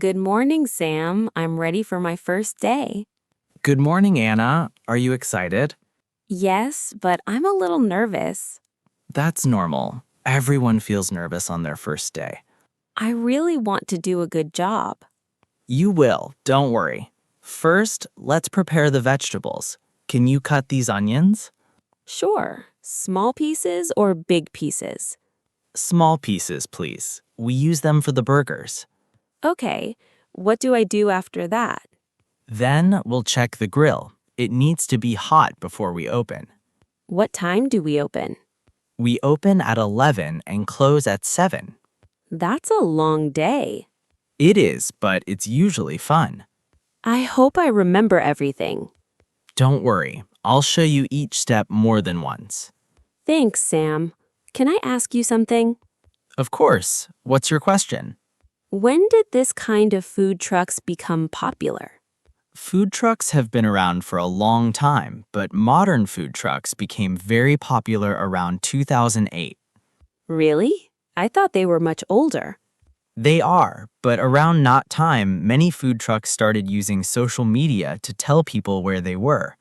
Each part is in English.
Good morning, Sam. I'm ready for my first day. Good morning, Anna. Are you excited? Yes, but I'm a little nervous. That's normal. Everyone feels nervous on their first day. I really want to do a good job. You will, don't worry. First, let's prepare the vegetables. Can you cut these onions? Sure. Small pieces or big pieces? Small pieces, please. We use them for the burgers. Okay. What do I do after that? Then we'll check the grill. It needs to be hot before we open. What time do we open? We open at 11 and close at 7. That's a long day. It is, but it's usually fun. I hope I remember everything. Don't worry, I'll show you each step more than once. Thanks, Sam. Can I ask you something? Of course. What's your question? When did this kind of food trucks become popular? Food trucks have been around for a long time, but modern food trucks became very popular around 2008. Really? I thought they were much older. They are, but around that time, many food trucks started using social media to tell people where they were.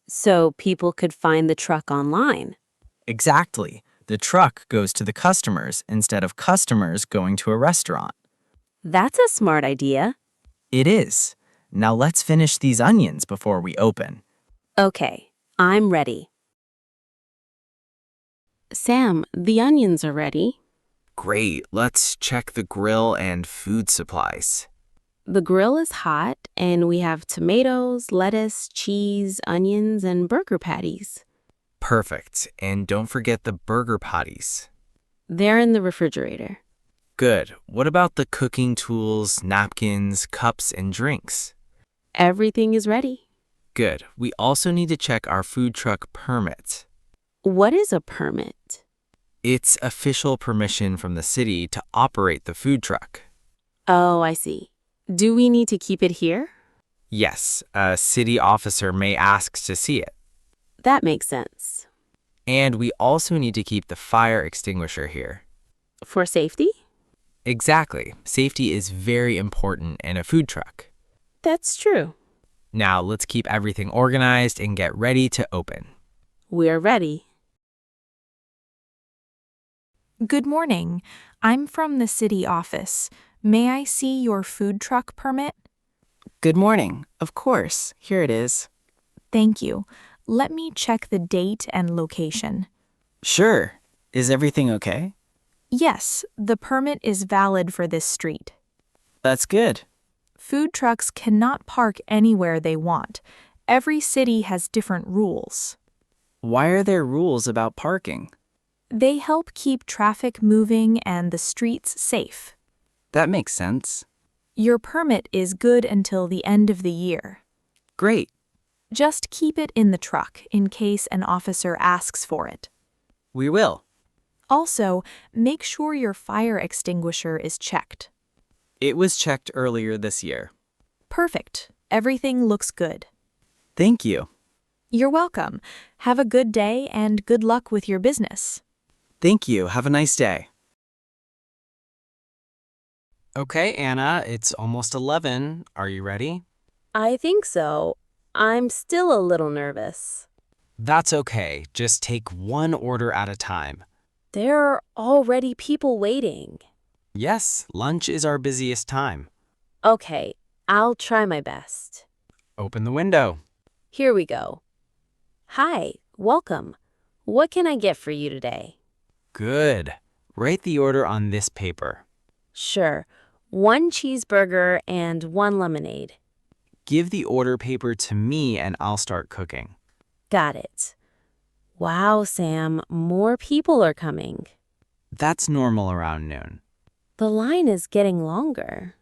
So people could find the truck online. Exactly. The truck goes to the customers instead of customers going to a restaurant. That's a smart idea. It is. Now let's finish these onions before we open. Okay, I'm ready. Sam, the onions are ready. Great, let's check the grill and food supplies. The grill is hot, and we have tomatoes, lettuce, cheese, onions, and burger patties. Perfect, and don't forget the burger patties. They're in the refrigerator. Good, what about the cooking tools, napkins, cups, and drinks? Everything is ready. Good, we also need to check our food truck permit. What is a permit? It's official permission from the city to operate the food truck. Oh, I see. Do we need to keep it here? Yes, a city officer may ask to see it. That makes sense. And we also need to keep the fire extinguisher here. For safety? Exactly. Safety is very important in a food truck. That's true. Now let's keep everything organized and get ready to open. We're ready. Good morning. I'm from the city office. May I see your food truck permit? Good morning. Of course. Here it is. Thank you. Let me check the date and location. Sure. Is everything okay? Yes, the permit is valid for this street. That's good. Food trucks cannot park anywhere they want. Every city has different rules. Why are there rules about parking? They help keep traffic moving and the streets safe. That makes sense. Your permit is good until the end of the year. Great. Just keep it in the truck in case an officer asks for it. We will. Also, make sure your fire extinguisher is checked. It was checked earlier this year. Perfect. Everything looks good. Thank you. You're welcome. Have a good day and good luck with your business. Thank you. Have a nice day. Okay, Anna, it's almost 11. Are you ready? I think so. I'm still a little nervous. That's okay. Just take one order at a time. There are already people waiting. Yes, lunch is our busiest time. Okay, I'll try my best. Open the window. Here we go. Hi, welcome. What can I get for you today? Good. Write the order on this paper. Sure. 1 cheeseburger and 1 lemonade. Give the order paper to me and I'll start cooking. Got it. Wow, Sam, more people are coming. That's normal around noon. The line is getting longer.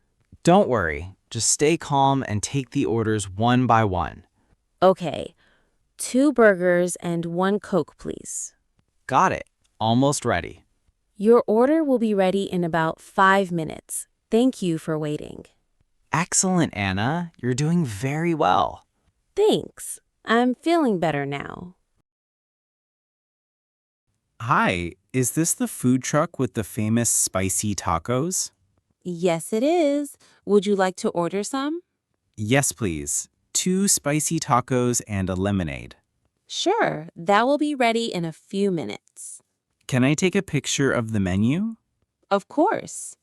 Don't worry. Just stay calm and take the orders one by one. Okay, 2 burgers and 1 Coke, please. Got it. Almost ready. Your order will be ready in about 5 minutes. Thank you for waiting. Excellent, Anna. You're doing very well. Thanks. I'm feeling better now. Hi, is this the food truck with the famous spicy tacos? Yes, it is. Would you like to order some? Yes, please. 2 spicy tacos and a lemonade. Sure, that will be ready in a few minutes. Can I take a picture of the menu? Of course.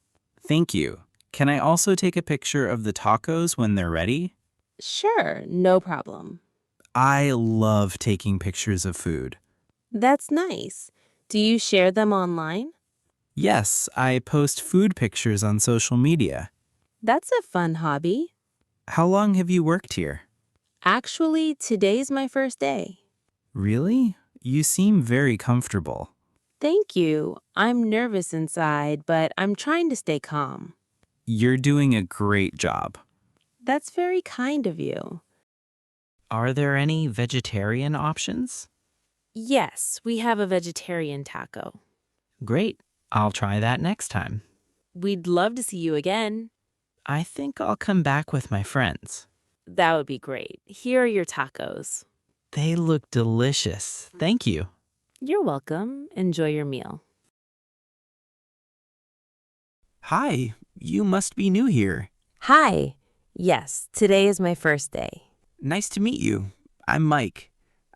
Thank you. Can I also take a picture of the tacos when they're ready? Sure, no problem. I love taking pictures of food. That's nice. Do you share them online? Yes, I post food pictures on social media. That's a fun hobby. How long have you worked here? Actually, today's my first day. Really? You seem very comfortable. Thank you. I'm nervous inside, but I'm trying to stay calm. You're doing a great job. That's very kind of you. Are there any vegetarian options? Yes, we have a vegetarian taco. Great. I'll try that next time. We'd love to see you again. I think I'll come back with my friends. That would be great. Here are your tacos. They look delicious. Thank you. You're welcome. Enjoy your meal. Hi, you must be new here. Hi. Yes, today is my first day. Nice to meet you. I'm Mike.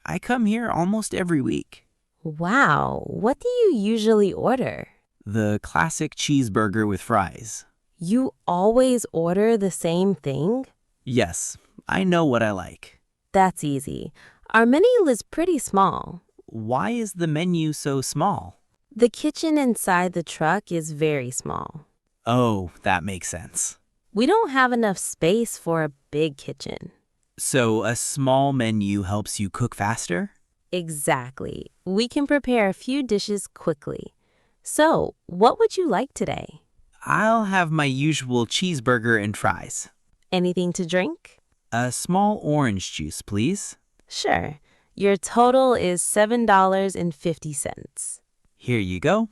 I come here almost every week. Wow, what do you usually order? The classic cheeseburger with fries. You always order the same thing? Yes, I know what I like. That's easy. Our menu is pretty small. Why is the menu so small? The kitchen inside the truck is very small. Oh, that makes sense. We don't have enough space for a big kitchen. So a small menu helps you cook faster? Exactly. We can prepare a few dishes quickly. So, what would you like today? I'll have my usual cheeseburger and fries. Anything to drink? A small orange juice, please. Sure. Your total is $7.50. Here you go.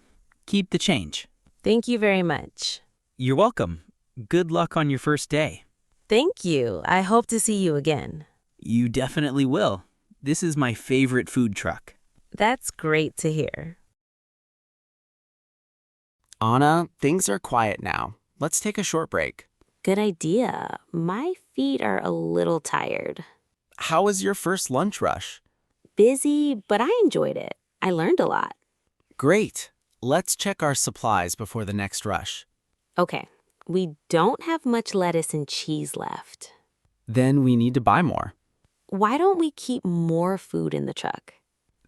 Keep the change. Thank you very much. You're welcome. Good luck on your first day. Thank you. I hope to see you again. You definitely will. This is my favorite food truck. That's great to hear. Anna, things are quiet now. Let's take a short break. Good idea. My feet are a little tired. How was your first lunch rush? Busy, but I enjoyed it. I learned a lot. Great. Let's check our supplies before the next rush. Okay, we don't have much lettuce and cheese left. Then we need to buy more. Why don't we keep more food in the truck?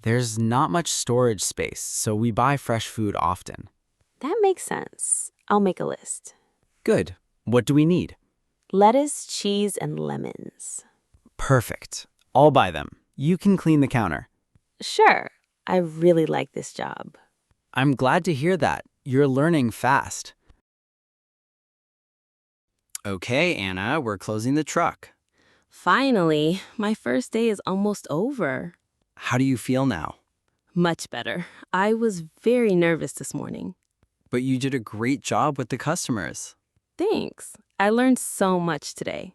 There's not much storage space, so we buy fresh food often. That makes sense. I'll make a list. Good. What do we need? Lettuce, cheese, and lemons. Perfect. I'll buy them. You can clean the counter. Sure, I really like this job. I'm glad to hear that. You're learning fast. Okay, Anna, we're closing the truck. Finally, my first day is almost over. How do you feel now? Much better. I was very nervous this morning. But you did a great job with the customers. Thanks. I learned so much today.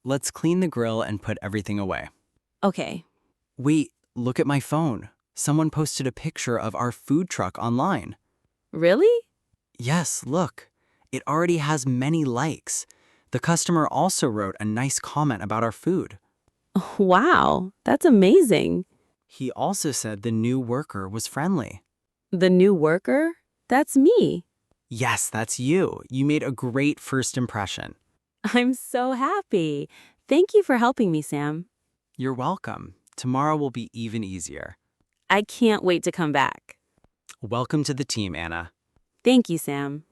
Let's clean the grill and put everything away. Okay. Wait, look at my phone. Someone posted a picture of our food truck online. Really? Yes, look. It already has many likes. The customer also wrote a nice comment about our food. Wow, that's amazing. He also said the new worker was friendly. The new worker? That's me. Yes, that's you. You made a great first impression. I'm so happy. Thank you for helping me, Sam. You're welcome. Tomorrow will be even easier. I can't wait to come back. Welcome to the team, Anna. Thank you, Sam.